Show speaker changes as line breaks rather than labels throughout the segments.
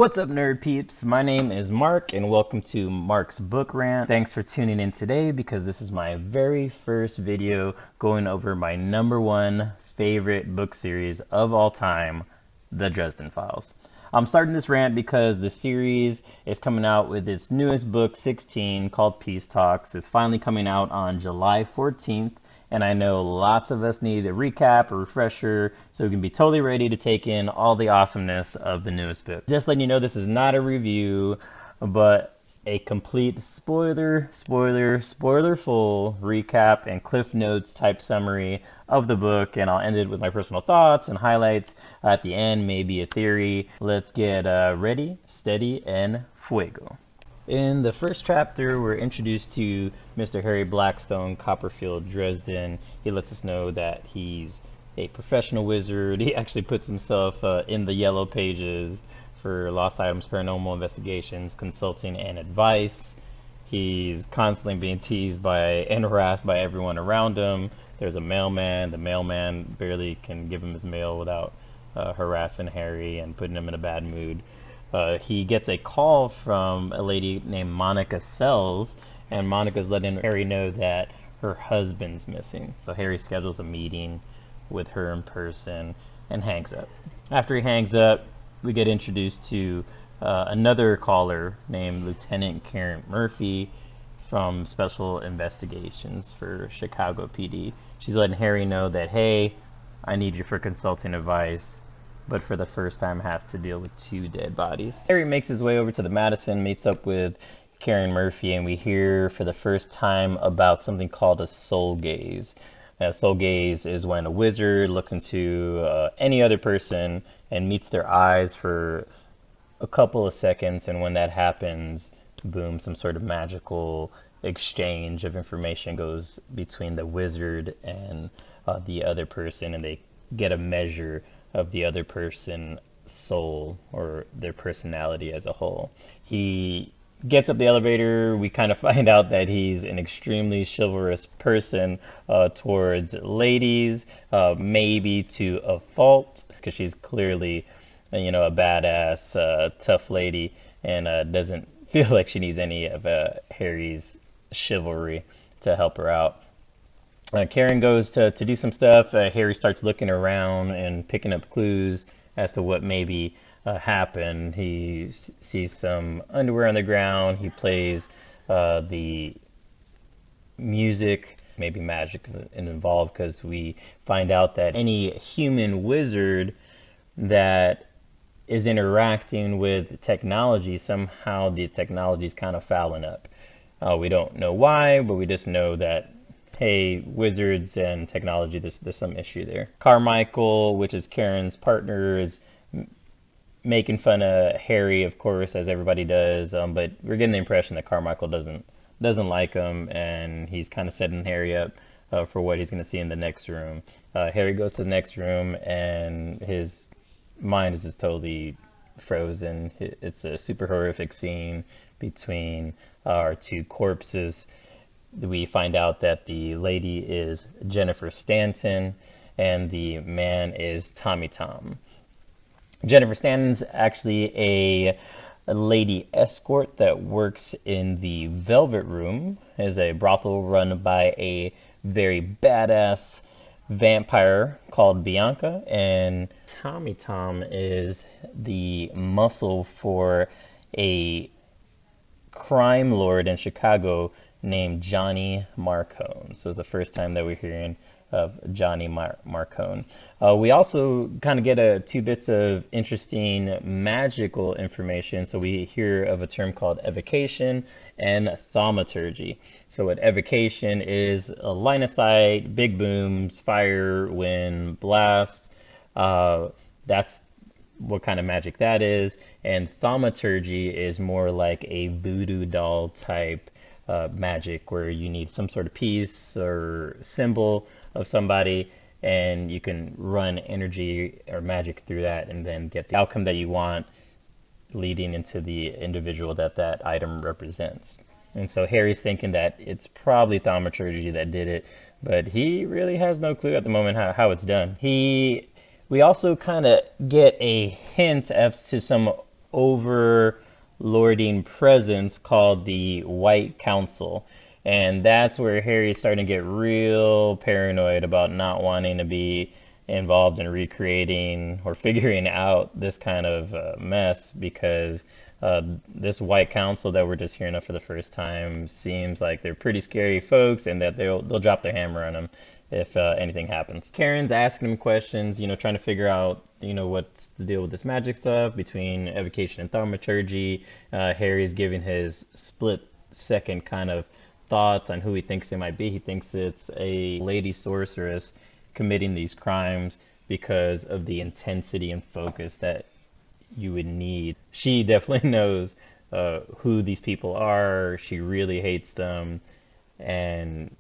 What's up, nerd peeps? My name is Mark, and welcome to Mark's Book Rant. Thanks for tuning in today because this is my very first video going over my #1 favorite book series of all time, the Dresden Files. I'm starting this rant because the series is coming out with its newest book, 16, called Peace Talks. It's finally coming out on July 14th. And I know lots of us need a recap, a refresher, so we can be totally ready to take in all the awesomeness of the newest book. Just letting you know, this is not a review, but a complete spoiler full recap and Cliff Notes type summary of the book, and I'll end it with my personal thoughts and highlights at the end, maybe a theory. Let's get ready, steady, and fuego. In the first chapter, we're introduced to Mr. Harry Blackstone, Copperfield, Dresden. He lets us know that he's a professional wizard. He actually puts himself in the yellow pages for Lost Items Paranormal Investigations, consulting, and advice. He's constantly being teased by and harassed by everyone around him. There's a mailman. The mailman barely can give him his mail without harassing Harry and putting him in a bad mood. He gets a call from a lady named Monica Sells, and Monica's letting Harry know that her husband's missing. So Harry schedules a meeting with her in person and hangs up. After he hangs up, we get introduced to another caller named Lieutenant Karen Murphy from Special Investigations for Chicago PD. She's letting Harry know that, hey, I need you for consulting advice, but for the first time has to deal with 2 dead bodies. Harry makes his way over to the Madison, meets up with Karen Murphy, and we hear for the first time about something called a soul gaze. Now, soul gaze is when a wizard looks into any other person and meets their eyes for a couple of seconds, and when that happens, boom, some sort of magical exchange of information goes between the wizard and the other person, and they get a measure of the other person's soul or their personality as a whole. He gets up the elevator. We kind of find out that he's an extremely chivalrous person towards ladies, maybe to a fault, because she's clearly, a badass, tough lady, and doesn't feel like she needs any of Harry's chivalry to help her out. Karen goes to do some stuff. Harry starts looking around and picking up clues as to what maybe happened. He sees some underwear on the ground. He plays the music. Maybe magic is involved, because we find out that any human wizard that is interacting with technology, somehow the technology is kind of fouling up. We don't know why, but we just know that, hey, wizards and technology, there's some issue there. Carmichael, which is Karen's partner, is making fun of Harry, of course, as everybody does, but we're getting the impression that Carmichael doesn't like him, and he's kind of setting Harry up for what he's going to see in the next room. Harry goes to the next room, and his mind is just totally frozen. It's a super horrific scene between our 2 corpses. We find out that the lady is Jennifer Stanton and the man is Tommy Tom. Jennifer Stanton's actually a lady escort that works in the Velvet Room, is a brothel run by a very badass vampire called Bianca, and Tommy Tom is the muscle for a crime lord in Chicago named Johnny Marcone. So it's the first time that we're hearing of Johnny Marcone. We also kind of get 2 bits of interesting magical information. So we hear of a term called evocation and thaumaturgy. So what evocation is, a line of sight, big booms, fire, wind, blast. That's what kind of magic that is. And thaumaturgy is more like a voodoo doll type magic, where you need some sort of piece or symbol of somebody, and you can run energy or magic through that and then get the outcome that you want, leading into the individual that item represents. And so Harry's thinking that it's probably thaumaturgy that did it, but he really has no clue at the moment how it's done. We also kind of get a hint as to some overlording presence called the White Council. And that's where Harry's starting to get real paranoid about not wanting to be involved in recreating or figuring out this kind of mess, because this White Council that we're just hearing of for the first time seems like they're pretty scary folks, and that they'll drop their hammer on him if anything happens. Karen's asking him questions, trying to figure out, what's the deal with this magic stuff between evocation and thaumaturgy. Harry's giving his split-second kind of thoughts on who he thinks it might be. He thinks it's a lady sorceress committing these crimes because of the intensity and focus that you would need. She definitely knows who these people are. She really hates them, and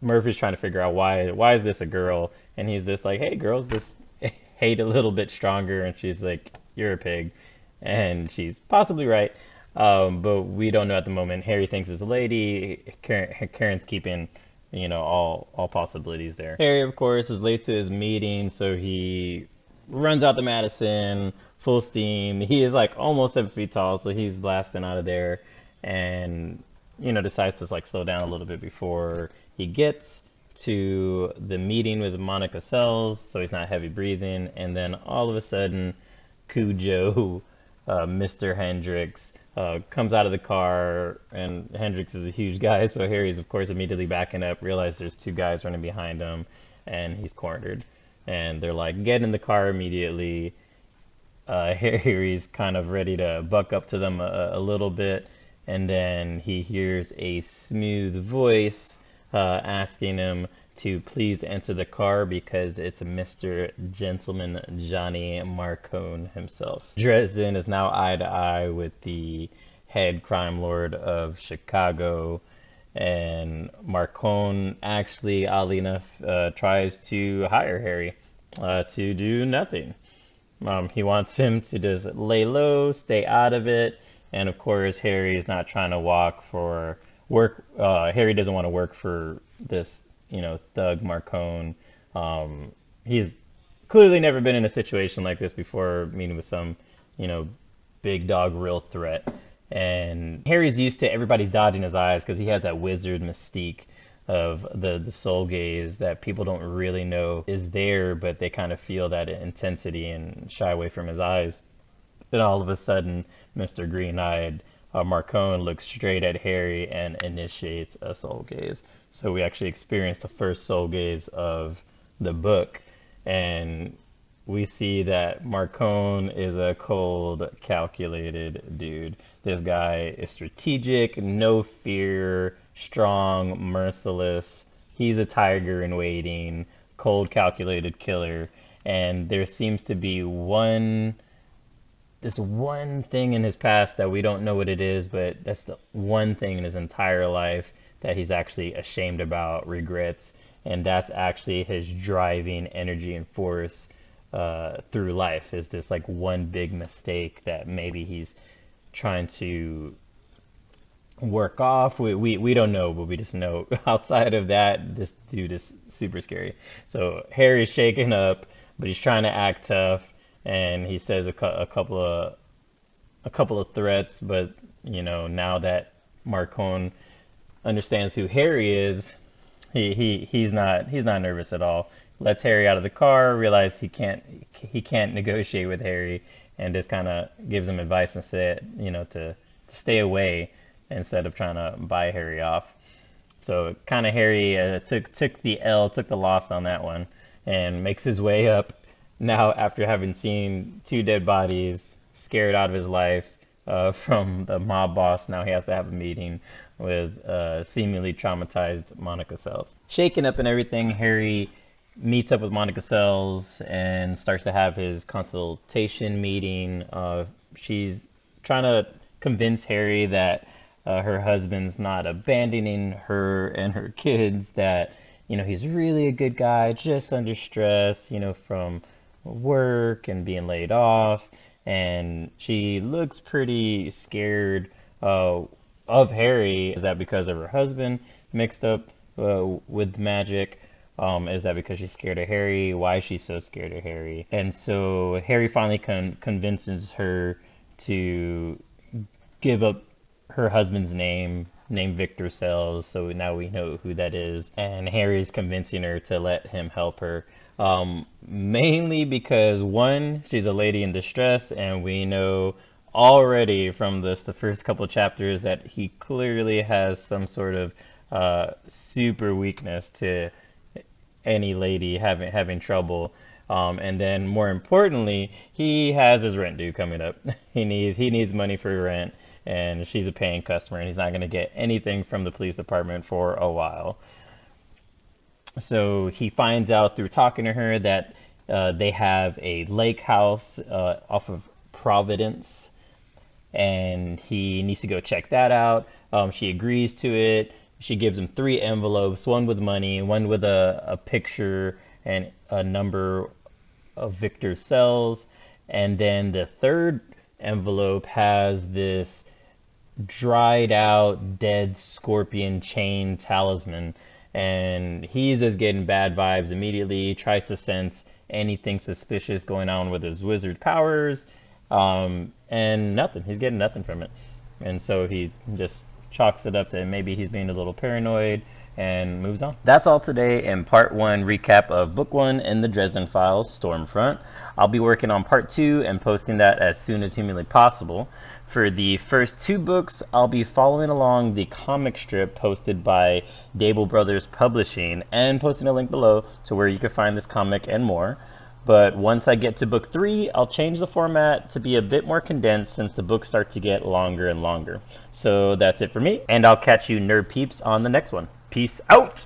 Murphy's trying to figure out why is this a girl, and he's just like, hey, girls just hate a little bit stronger, and she's like, you're a pig, and she's possibly right, but we don't know at the moment. Harry thinks it's a lady. Karen's keeping all possibilities there. Harry, of course, is late to his meeting, so he runs out the Madison full steam. He is like almost 7 feet tall, so he's blasting out of there, and decides to like slow down a little bit before he gets to the meeting with Monica Sells, so he's not heavy breathing. And then all of a sudden, Cujo, Mr. Hendricks, comes out of the car, and Hendricks is a huge guy, so Harry's of course immediately backing up, realizes there's two guys running behind him, and he's cornered. And they're like, get in the car immediately. Harry's kind of ready to buck up to them a little bit, and then he hears a smooth voice asking him to please enter the car because it's Mr. Gentleman Johnny Marcone himself. Dresden is now eye to eye with the head crime lord of Chicago, and Marcone actually, oddly enough, tries to hire Harry to do nothing. He wants him to just lay low, stay out of it, and of course Harry's not trying to work. Harry doesn't want to work for this, thug Marcone. He's clearly never been in a situation like this before, meeting with some, big dog real threat. And Harry's used to everybody's dodging his eyes because he has that wizard mystique of the soul gaze that people don't really know is there, but they kind of feel that intensity and shy away from his eyes. Then all of a sudden, Mr. Green-Eyed Marcone looks straight at Harry and initiates a soul gaze. So we actually experience the first soul gaze of the book, and we see that Marcone is a cold, calculated dude. This guy is strategic, no fear, strong, merciless. He's a tiger in waiting, cold, calculated killer. And there seems to be this one thing in his past that we don't know what it is, but that's the one thing in his entire life that he's actually ashamed about, regrets, and that's actually his driving energy and force through life, is this like one big mistake that maybe he's trying to work off. We don't know, but we just know outside of that, this dude is super scary. So Harry's shaken up, but he's trying to act tough, and he says a couple of threats, but now that Marcone understands who Harry is, he's not nervous at all. Lets Harry out of the car, realizes he can't negotiate with Harry, and just kind of gives him advice and said, to stay away instead of trying to buy Harry off. So kind of Harry took the loss on that one, and makes his way up now after having seen two dead bodies, scared out of his life from the mob boss. Now he has to have a meeting with seemingly traumatized Monica Sells. Shaken up and everything, Harry meets up with Monica Sells and starts to have his consultation meeting. She's trying to convince Harry that her husband's not abandoning her and her kids, that he's really a good guy, just under stress, from work and being laid off. And she looks pretty scared of Harry. Is that because of her husband mixed up with magic? Is that because she's scared of Harry? Why is she so scared of Harry? And so Harry finally convinces her to give up her husband's name, named Victor Sells, so now we know who that is. And Harry's convincing her to let him help her. Mainly because, one, she's a lady in distress, and we know already from the first couple chapters that he clearly has some sort of super weakness to any lady having trouble. And then more importantly, he has his rent due coming up. He needs money for rent, and she's a paying customer, and he's not going to get anything from the police department for a while. So he finds out through talking to her that they have a lake house off of Providence, and he needs to go check that out. She agrees to it. She gives him 3 envelopes, one with money, one with a picture and a number of Victor Sells, and then the third envelope has this dried out dead scorpion chain talisman, and he's just getting bad vibes immediately. Tries to sense anything suspicious going on with his wizard powers, and nothing. He's getting nothing from it, and so he just chalks it up to maybe he's being a little paranoid and moves on. That's all today in part 1 recap of book 1 in the Dresden Files, Stormfront. I'll be working on part 2 and posting that as soon as humanly possible. For the first 2 books, I'll be following along the comic strip posted by Dable Brothers Publishing and posting a link below to where you can find this comic and more. But once I get to book 3, I'll change the format to be a bit more condensed since the books start to get longer and longer. So that's it for me, and I'll catch you nerd peeps on the next one. Peace out!